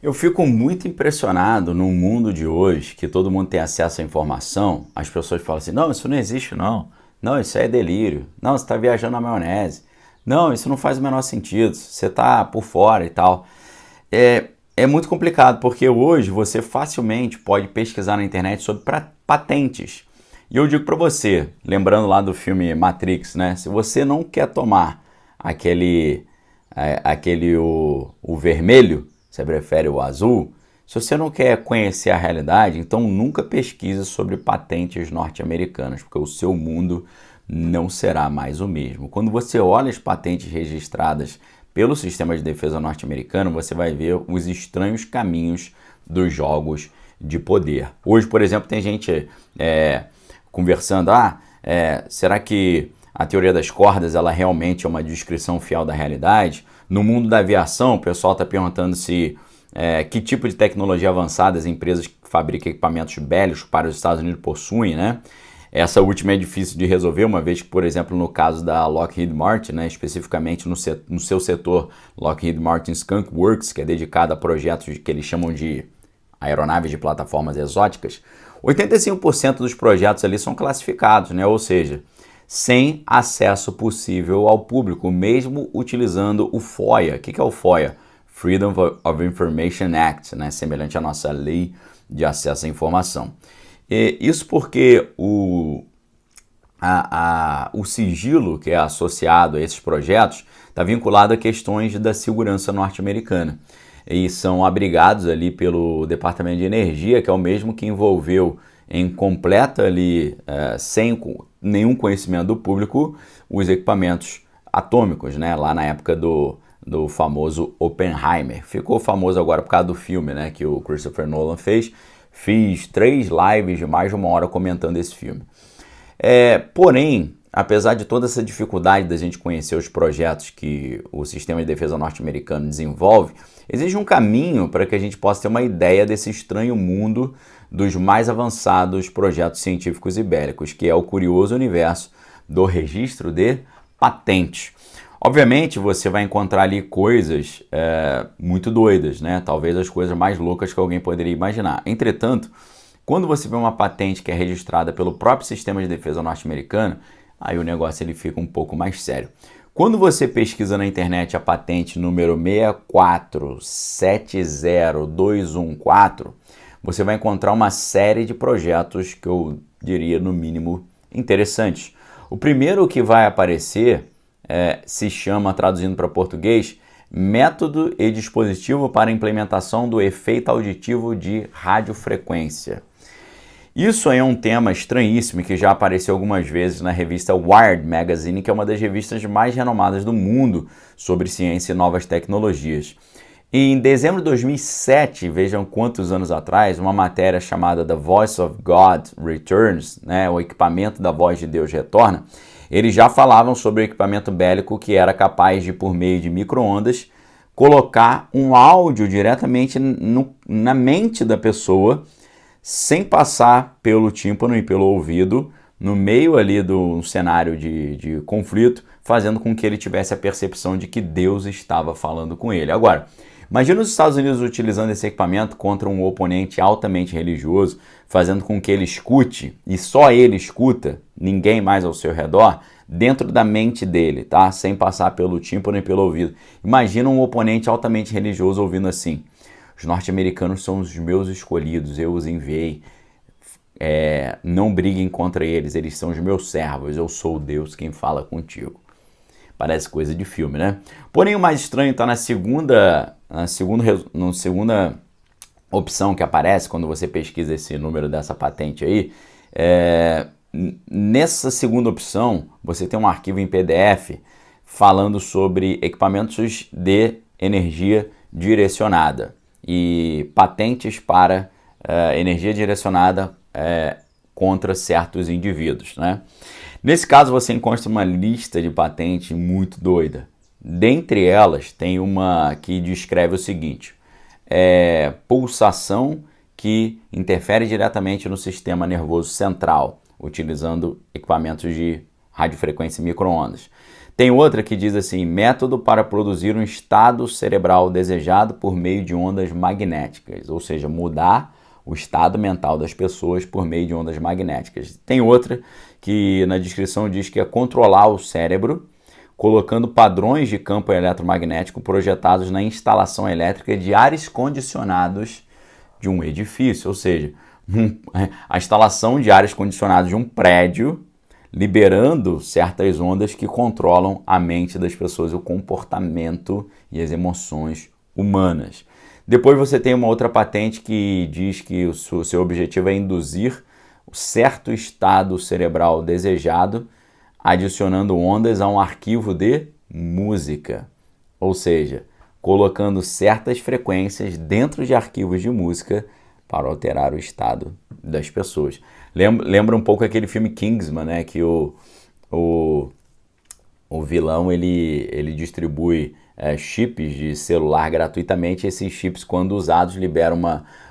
Eu fico muito impressionado no mundo de hoje, que todo mundo tem acesso à informação, as pessoas falam assim, não, isso não existe não, não, isso aí é delírio, não, você está viajando na maionese, não, isso não faz o menor sentido, você está por fora e tal. É muito complicado, porque hoje você facilmente pode pesquisar na internet sobre patentes. E eu digo para você, lembrando lá do filme Matrix, né? Se você não quer tomar aquele o vermelho, você prefere o azul, se você não quer conhecer a realidade, então nunca pesquise sobre patentes norte-americanas, porque o seu mundo não será mais o mesmo. Quando você olha as patentes registradas pelo sistema de defesa norte-americano, você vai ver os estranhos caminhos dos jogos de poder. Hoje, por exemplo, tem gente conversando, será que a teoria das cordas ela realmente é uma descrição fiel da realidade? No mundo da aviação, o pessoal está perguntando se que tipo de tecnologia avançada as empresas que fabricam equipamentos bélicos para os Estados Unidos possuem, né? Essa última é difícil de resolver, uma vez que, por exemplo, no caso da Lockheed Martin, né, especificamente no seu setor Lockheed Martin Skunk Works, que é dedicado a projetos que eles chamam de aeronaves de plataformas exóticas, 85% dos projetos ali são classificados, né, ou seja, sem acesso possível ao público, mesmo utilizando o FOIA. O que é o FOIA? Freedom of Information Act, né, semelhante à nossa lei de acesso à informação. Isso porque o sigilo que é associado a esses projetos está vinculado a questões da segurança norte-americana e são abrigados ali pelo Departamento de Energia, que é o mesmo que envolveu em completa ali, sem nenhum conhecimento do público, os equipamentos atômicos, né? Lá na época do famoso Oppenheimer. Ficou famoso agora por causa do filme, né, que o Christopher Nolan fez. Fiz 3 lives de mais de 1 hora comentando esse filme. Porém, apesar de toda essa dificuldade da gente conhecer os projetos que o sistema de defesa norte-americano desenvolve, existe um caminho para que a gente possa ter uma ideia desse estranho mundo dos mais avançados projetos científicos e bélicos, que é o curioso universo do registro de patentes. Obviamente você vai encontrar ali coisas muito doidas, né? Talvez as coisas mais loucas que alguém poderia imaginar. Entretanto, quando você vê uma patente que é registrada pelo próprio sistema de defesa norte-americano, aí o negócio ele fica um pouco mais sério. Quando você pesquisa na internet a patente número 6470214, você vai encontrar uma série de projetos que eu diria no mínimo interessantes. O primeiro que vai aparecer se chama, traduzindo para português, Método e Dispositivo para Implementação do Efeito Auditivo de Radiofrequência. Isso aí é um tema estranhíssimo que já apareceu algumas vezes na revista Wired Magazine, que é uma das revistas mais renomadas do mundo sobre ciência e novas tecnologias. E em dezembro de 2007, vejam quantos anos atrás, uma matéria chamada The Voice of God Returns, né, o equipamento da voz de Deus retorna, eles já falavam sobre o equipamento bélico que era capaz de, por meio de micro-ondas, colocar um áudio diretamente na mente da pessoa, sem passar pelo tímpano e pelo ouvido, no meio ali do cenário de conflito, fazendo com que ele tivesse a percepção de que Deus estava falando com ele. Agora, imagina os Estados Unidos utilizando esse equipamento contra um oponente altamente religioso, fazendo com que ele escute, e só ele escuta, ninguém mais ao seu redor, dentro da mente dele, tá? Sem passar pelo tímpano e pelo ouvido. Imagina um oponente altamente religioso ouvindo assim: os norte-americanos são os meus escolhidos, eu os enviei, não briguem contra eles, eles são os meus servos, eu sou o Deus quem fala contigo. Parece coisa de filme, né? Porém, o mais estranho está na segunda opção que aparece quando você pesquisa esse número dessa patente aí. Nessa segunda opção, você tem um arquivo em PDF falando sobre equipamentos de energia direcionada e patentes para energia direcionada contra certos indivíduos, né? Nesse caso, você encontra uma lista de patentes muito doida. Dentre elas, tem uma que descreve o seguinte: pulsação que interfere diretamente no sistema nervoso central, utilizando equipamentos de radiofrequência e micro-ondas. Tem outra que diz assim, método para produzir um estado cerebral desejado por meio de ondas magnéticas, ou seja, mudar o estado mental das pessoas por meio de ondas magnéticas. Tem outra que na descrição diz que é controlar o cérebro colocando padrões de campo eletromagnético projetados na instalação elétrica de ares condicionados de um edifício, ou seja, a instalação de ares condicionados de um prédio, liberando certas ondas que controlam a mente das pessoas, o comportamento e as emoções humanas. Depois você tem uma outra patente que diz que o seu objetivo é induzir um certo estado cerebral desejado, adicionando ondas a um arquivo de música, ou seja, colocando certas frequências dentro de arquivos de música para alterar o estado das pessoas. Lembra um pouco aquele filme Kingsman, né? Que o vilão ele distribui chips de celular gratuitamente. Esses chips, quando usados, liberam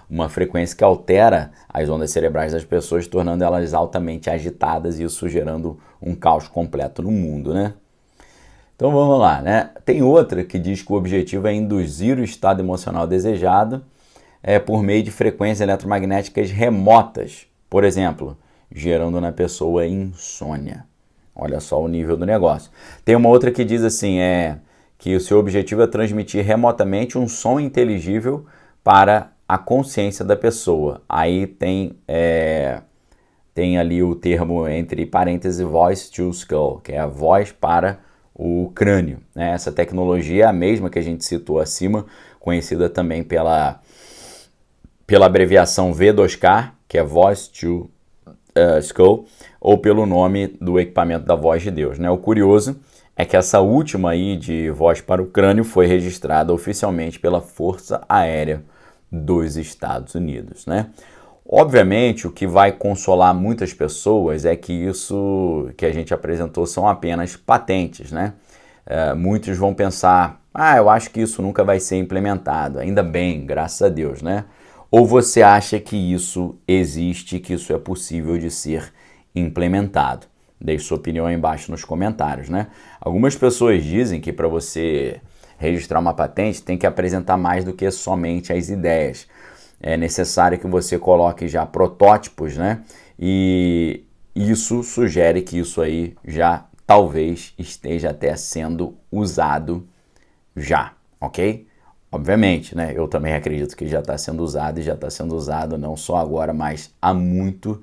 uma frequência que altera as ondas cerebrais das pessoas, tornando elas altamente agitadas e isso gerando um caos completo no mundo, né? Então vamos lá, né? Tem outra que diz que o objetivo é induzir o estado emocional desejado por meio de frequências eletromagnéticas remotas, por exemplo, gerando na pessoa insônia. Olha só o nível do negócio. Tem uma outra que diz assim, que o seu objetivo é transmitir remotamente um som inteligível para a consciência da pessoa. Aí tem ali o termo entre parênteses voice to skull, que é a voz para o crânio, né? Essa tecnologia é a mesma que a gente citou acima, conhecida também pela abreviação V2K, que é Voice to Skull, ou pelo nome do equipamento da Voz de Deus, né? O curioso é que essa última aí de voz para o crânio foi registrada oficialmente pela Força Aérea dos Estados Unidos, né? Obviamente, o que vai consolar muitas pessoas é que isso que a gente apresentou são apenas patentes, né? Muitos vão pensar, eu acho que isso nunca vai ser implementado. Ainda bem, graças a Deus, né? Ou você acha que isso existe, que isso é possível de ser implementado? Deixe sua opinião aí embaixo nos comentários, né? Algumas pessoas dizem que para você registrar uma patente tem que apresentar mais do que somente as ideias. É necessário que você coloque já protótipos, né? E isso sugere que isso aí já talvez esteja até sendo usado já, ok? Obviamente, né? Eu também acredito que já está sendo usado e já está sendo usado não só agora, mas há muito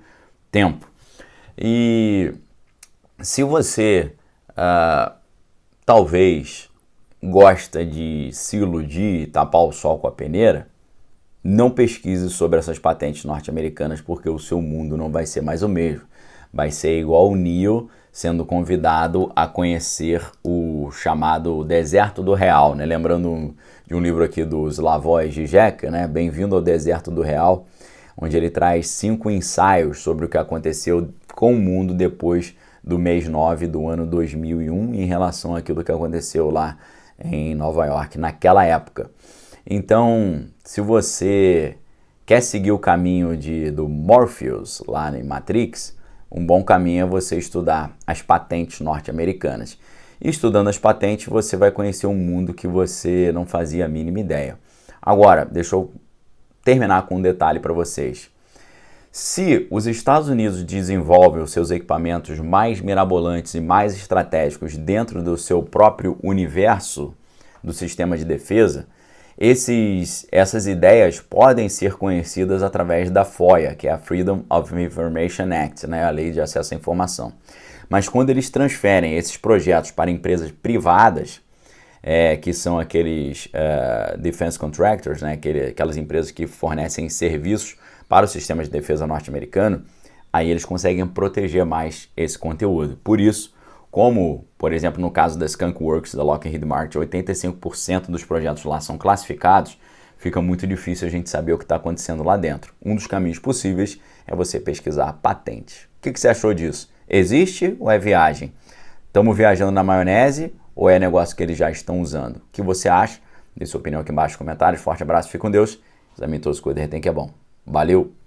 tempo. E se você talvez gosta de se iludir e tapar o sol com a peneira, não pesquise sobre essas patentes norte-americanas porque o seu mundo não vai ser mais o mesmo. Vai ser igual o Neo sendo convidado a conhecer o chamado Deserto do Real, né? Lembrando de um livro aqui do Slavoj Žižek, né? Bem-vindo ao Deserto do Real, onde ele traz 5 ensaios sobre o que aconteceu com o mundo depois do mês 9 do ano 2001 em relação àquilo que aconteceu lá em Nova York naquela época. Então, se você quer seguir o caminho do Morpheus lá em Matrix, um bom caminho é você estudar as patentes norte-americanas. E estudando as patentes, você vai conhecer um mundo que você não fazia a mínima ideia. Agora, deixa eu terminar com um detalhe para vocês. Se os Estados Unidos desenvolvem os seus equipamentos mais mirabolantes e mais estratégicos dentro do seu próprio universo do sistema de defesa, essas ideias podem ser conhecidas através da FOIA, que é a Freedom of Information Act, né, a Lei de Acesso à Informação. Mas quando eles transferem esses projetos para empresas privadas, que são aqueles defense contractors, né, aquelas empresas que fornecem serviços para o sistema de defesa norte-americano, aí eles conseguem proteger mais esse conteúdo. Por isso, como, por exemplo, no caso da Skunk Works, da Lockheed Martin, 85% dos projetos lá são classificados, fica muito difícil a gente saber o que está acontecendo lá dentro. Um dos caminhos possíveis é você pesquisar patentes. O que você achou disso? Existe ou é viagem? Estamos viajando na maionese ou é negócio que eles já estão usando? O que você acha? Dê sua opinião aqui embaixo nos comentários. Forte abraço, fique com Deus. Examine todos os coisas, que é bom. Valeu!